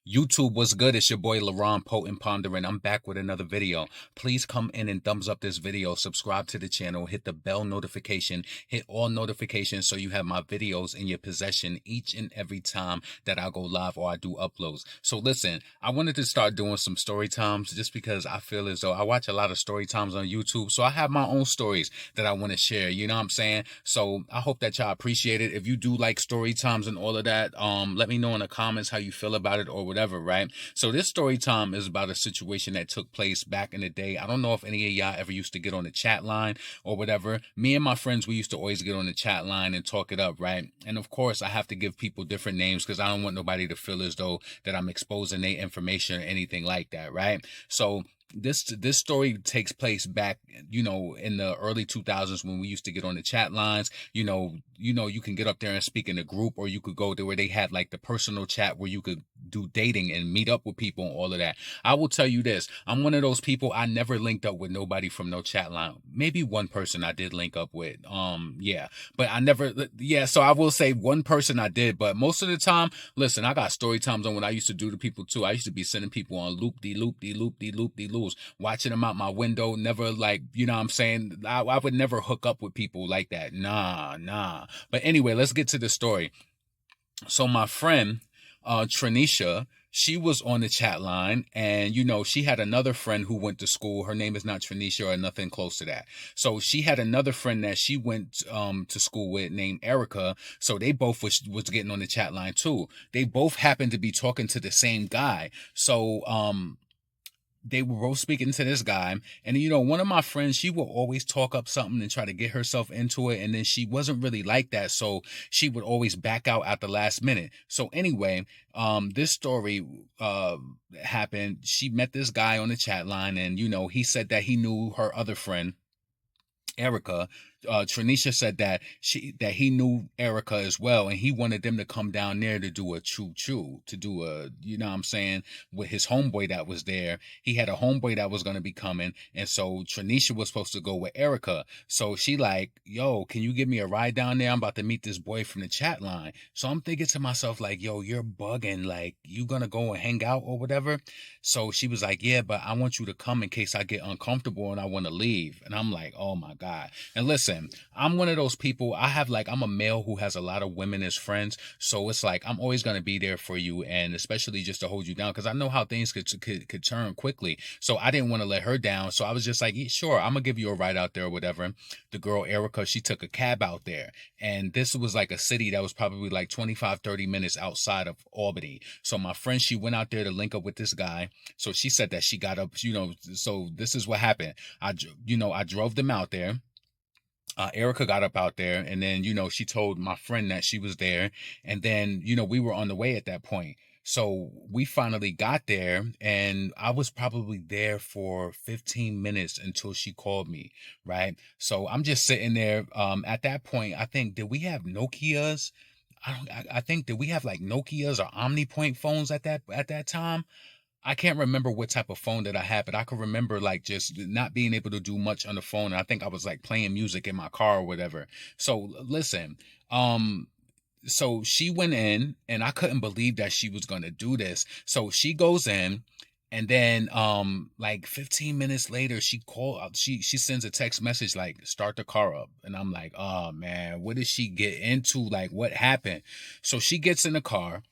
YouTube, what's good? It's your boy LaRon Potent Pondering. I'm back with another video. Please come in and thumbs up this video, subscribe to the channel, hit the bell notification, hit all notifications so you have my videos in your possession each and every time that I go live or I do uploads. So listen, I wanted to start doing some story times just because I feel as though I watch a lot of story times on YouTube. So I have my own stories that I want to share. You know what I'm saying? So I hope that y'all appreciate it. If you do like story times and all of that, let me know in the comments how you feel about it or whatever, right? So this story time is about a situation that took place back in the day. I don't know if any of y'all ever used to get on the chat line or whatever. Me and my friends, we used to always get on the chat line and talk it up, right? And of course, I have to give people different names because I don't want nobody to feel as though that I'm exposing their information or anything like that, right? So this story takes place back, in the early 2000s when we used to get on the chat lines. You can get up there and speak in a group, or you could go to where they had like the personal chat where you could do dating and meet up with people and all of that. I will tell you this, I'm one of those people, I never linked up with nobody from no chat line. Maybe one person I did link up with. Yeah, but I never, yeah, so I will say one person I did, but most of the time, listen, I got story times on what I used to do to people too. I used to be sending people on loop-de-loop-de-loop-de-loop-de-loops, watching them out my window, never like, you know what I'm saying? I would never hook up with people like that. Nah. But anyway, let's get to the story. So my friend, Tranisha, she was on the chat line, and she had another friend who went to school. Her name is not Tranisha or nothing close to that. So she had another friend that she went to school with named Erica. So they both was getting on the chat line too. They both happened to be talking to the same guy. So they were both speaking to this guy, and one of my friends, she would always talk up something and try to get herself into it, and then she wasn't really like that, so she would always back out at the last minute. So anyway, this story happened. She met this guy on the chat line, and he said that he knew her other friend Erica. Tranisha said that he knew Erica as well, and he wanted them to come down there to do a choo-choo, to do a, what I'm saying, with his homeboy that was there. He had a homeboy that was going to be coming, and so Tranisha was supposed to go with Erica. So she like, yo, can you give me a ride down there? I'm about to meet this boy from the chat line. So I'm thinking to myself like, yo, you're bugging, like, you gonna go and hang out or whatever? So she was like, yeah, but I want you to come in case I get uncomfortable and I want to leave. And I'm like, oh my God. And listen, I'm one of those people, I'm a male who has a lot of women as friends. So it's like, I'm always going to be there for you, and especially just to hold you down, because I know how things could turn quickly. So I didn't want to let her down. So I was just like, yeah, sure, I'm going to give you a ride out there or whatever. The girl, Erica, she took a cab out there. And this was like a city that was probably like 25-30 minutes outside of Albany. So my friend, she went out there to link up with this guy. So she said that she got up, so this is what happened. I drove them out there. Erica got up out there, and then, she told my friend that she was there. And then, we were on the way at that point. So we finally got there, and I was probably there for 15 minutes until she called me, right? So I'm just sitting there. At that point, I think, did we have Nokias? I think, did we have like Nokias or OmniPoint phones at that time? I can't remember what type of phone that I had, but I could remember like just not being able to do much on the phone. I think I was like playing music in my car or whatever. So listen, so she went in, and I couldn't believe that she was going to do this. So she goes in, and then like 15 minutes later, she sends a text message like, start the car up. And I'm like, oh man, what did she get into? Like, what happened? So she gets in the car.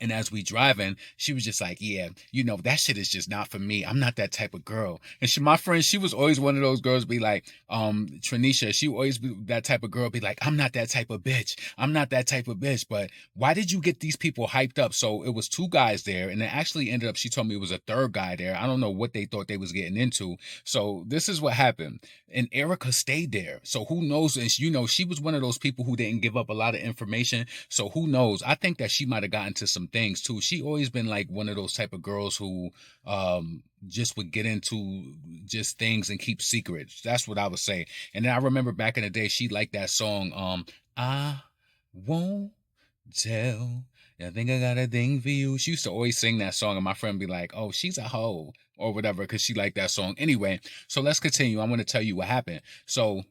And as we driving, she was just like, yeah, that shit is just not for me. I'm not that type of girl. And my friend, she was always one of those girls be like, Tranisha, she would always be that type of girl, be like, I'm not that type of bitch. I'm not that type of bitch. But why did you get these people hyped up? So it was two guys there, and it actually ended up, she told me it was a third guy there. I don't know what they thought they was getting into. So this is what happened. And Erica stayed there. So who knows? And she was one of those people who didn't give up a lot of information. So who knows? I think that she might have gotten to some things too. She always been like one of those type of girls who just would get into just things and keep secrets. That's what I would say. And then I remember back in the day, she liked that song, I won't tell. I think I got a thing for you. She used to always sing that song, and my friend be like, oh, she's a hoe or whatever, because she liked that song. Anyway, so let's continue. I want to tell you what happened. So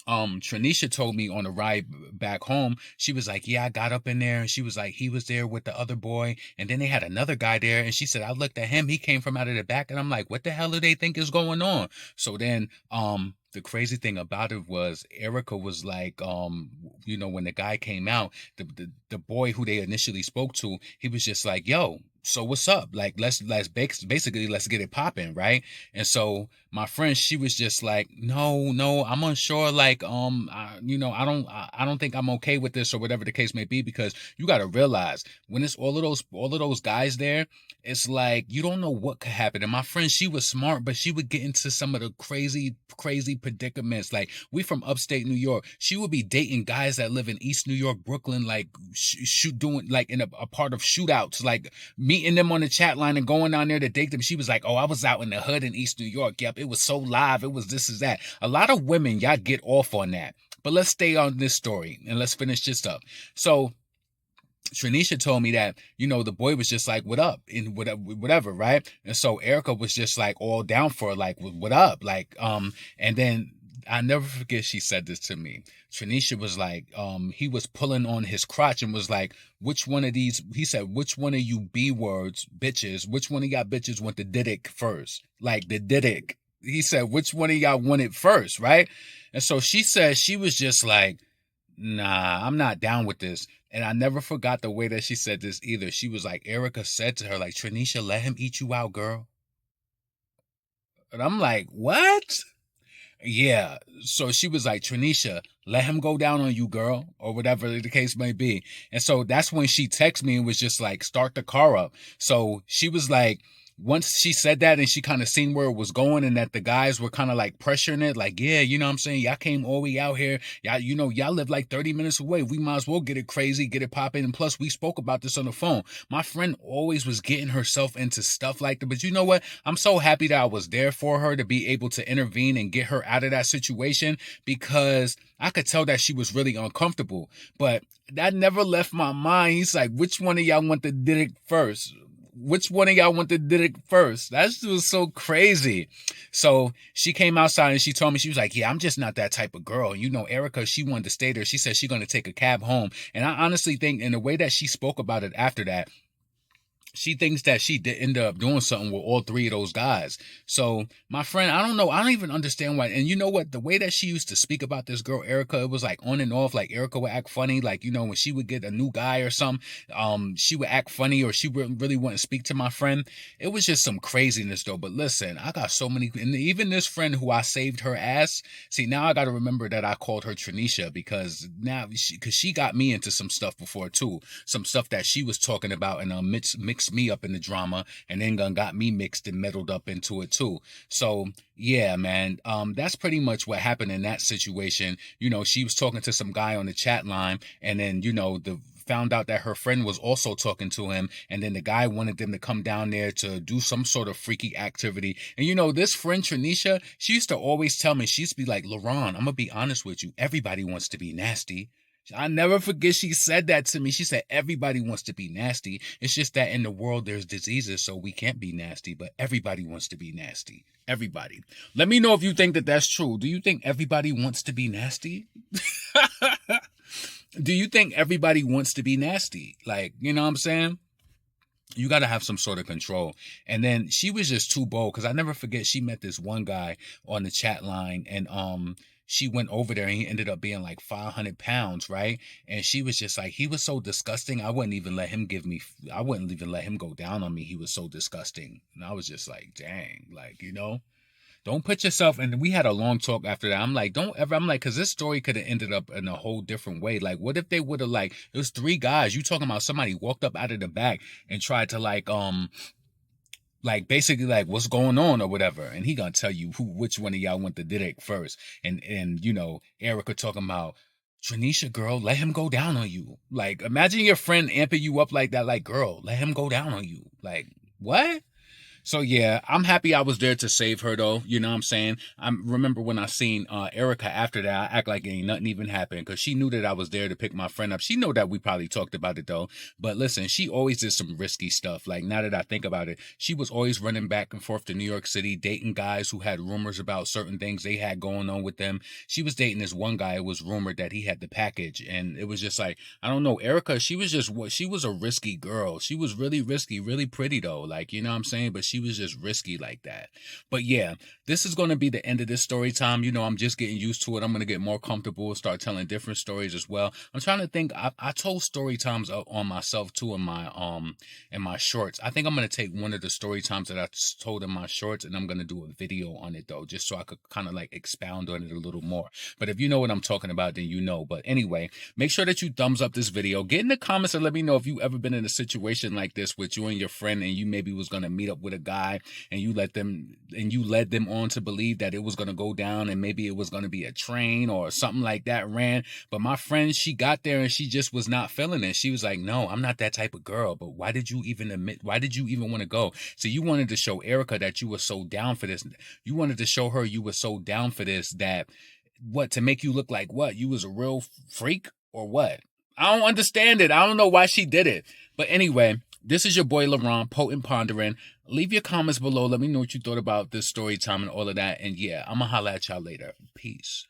Tranisha told me on the ride back home, she was like, yeah, I got up in there, and she was like, he was there with the other boy, and then they had another guy there, and she said, I looked at him, he came from out of the back, and I'm like, what the hell do they think is going on? So then the crazy thing about it was Erica was like, when the guy came out, the boy who they initially spoke to, he was just like, yo, so what's up? Like, basically let's get it popping, right? And so my friend, she was just like, no, I'm unsure. Like, I don't think I'm okay with this or whatever the case may be, because you got to realize when it's all of those guys there, it's like, you don't know what could happen. And my friend, she was smart, but she would get into some of the crazy predicaments. Like, we from upstate New York. She would be dating guys that live in East New York, Brooklyn, like doing like in a part of shootouts, like meeting them on the chat line and going down there to date them. She was like, oh, I was out in the hood in East New York. Yep, it was so live. It was this is that. A lot of women, y'all get off on that. But let's stay on this story and let's finish this up. So Tranisha told me that, the boy was just like, what up? And whatever, right? And so Erica was just like all down for it, like, what up? Like, and then I never forget she said this to me. Tranisha was like, he was pulling on his crotch and was like, which one of these, he said, which one of you B words, bitches, which one of y'all bitches want the didic first? Like the didic. He said, which one of y'all want it first, right? And so she said, she was just like, nah, I'm not down with this. And I never forgot the way that she said this either. She was like, Erica said to her, like, Tranisha, let him eat you out, girl. And I'm like, what? Yeah. So she was like, Tranisha, let him go down on you, girl, or whatever the case may be. And so that's when she texted me and was just like, start the car up. So she was like, once she said that and she kind of seen where it was going and that the guys were kind of like pressuring it, like, yeah, you know what I'm saying? Y'all came all the way out here. Y'all, y'all live like 30 minutes away. We might as well get it crazy, get it popping. And plus, we spoke about this on the phone. My friend always was getting herself into stuff like that. But you know what? I'm so happy that I was there for her to be able to intervene and get her out of that situation, because I could tell that she was really uncomfortable. But that never left my mind. He's like, which one of y'all want the dick first? Which one of y'all want the dick first? That was so crazy. So she came outside and she told me, she was like, yeah, I'm just not that type of girl. Erica, she wanted to stay there. She said she's going to take a cab home. And I honestly think in the way that she spoke about it after that, she thinks that she did end up doing something with all three of those guys. So my friend, I don't know. I don't even understand why. And you know what? The way that she used to speak about this girl, Erica, it was like on and off. Like Erica would act funny. Like, when she would get a new guy or something, she would act funny, or she really wouldn't speak to my friend. It was just some craziness though. But listen, I got so many, and even this friend who I saved her ass. See, now I got to remember that I called her Tranisha, because she got me into some stuff before too. Some stuff that she was talking about and mixed me up in the drama, and then got me mixed and meddled up into it too. So yeah, man, that's pretty much what happened in that situation. She was talking to some guy on the chat line, and then found out that her friend was also talking to him, and then the guy wanted them to come down there to do some sort of freaky activity. And this friend Tranisha, she used to always tell me, she used to be like, LaRon, I'm gonna be honest with you, everybody wants to be nasty. I never forget she said that to me. She said, everybody wants to be nasty. It's just that in the world there's diseases, so we can't be nasty, but everybody wants to be nasty. Everybody. Let me know if you think that that's true. Do you think everybody wants to be nasty? Do you think everybody wants to be nasty? Like, you know what I'm saying? You got to have some sort of control. And then she was just too bold, because I never forget she met this one guy on the chat line, and she went over there and he ended up being like 500 pounds, right? And she was just like, he was so disgusting. I wouldn't even let him go down on me. He was so disgusting. And I was just like, dang, like, don't put yourself, and we had a long talk after that. I'm like, because this story could have ended up in a whole different way. Like, what if they would have, like, it was three guys. You talking about somebody walked up out of the back and tried to like basically like what's going on or whatever, and he gonna tell you which one of y'all went to dick first, and Erica talking about, Tranisha, girl, let him go down on you. Like, imagine your friend amping you up like that, like, girl, let him go down on you. Like, what? So yeah, I'm happy I was there to save her though. You know what I'm saying? I remember when I seen Erica after that, I act like ain't nothing even happened because she knew that I was there to pick my friend up. She know that we probably talked about it though. But listen, she always did some risky stuff. Like now that I think about it, she was always running back and forth to New York City, dating guys who had rumors about certain things they had going on with them. She was dating this one guy. It was rumored that he had the package, and it was just like I don't know, Erica. She was just what she was a risky girl. She was really risky, really pretty though. Like you know what I'm saying, but she was just risky like that. But yeah, this is going to be the end of this story time. You know, I'm just getting used to it. I'm going to get more comfortable, start telling different stories as well. I'm trying to think. I told story times on myself too in my shorts. I think I'm going to take one of the story times that I told in my shorts, and I'm going to do a video on it though, just so I could kind of like expound on it a little more. But if you know what I'm talking about, then you know. But anyway, make sure that you thumbs up this video. Get in the comments and let me know if you ever been in a situation like this with you and your friend, and you maybe was going to meet up with a guy, and you led them on to believe that it was going to go down, and maybe it was going to be a train or something like that ran. But my friend, she got there and she just was not feeling it. She was like, no, I'm not that type of girl. But why did you even admit, why did you even want to go? So you wanted to show Erica that you were so down for this. You wanted to show her you were so down for this, that what, to make you look like what, you was a real freak or what? I don't understand it. I don't know why she did it. But anyway, this is your boy LaRon, Potent Pondering. Leave your comments below. Let me know what you thought about this story time and all of that. And yeah, I'm going to holla at y'all later. Peace.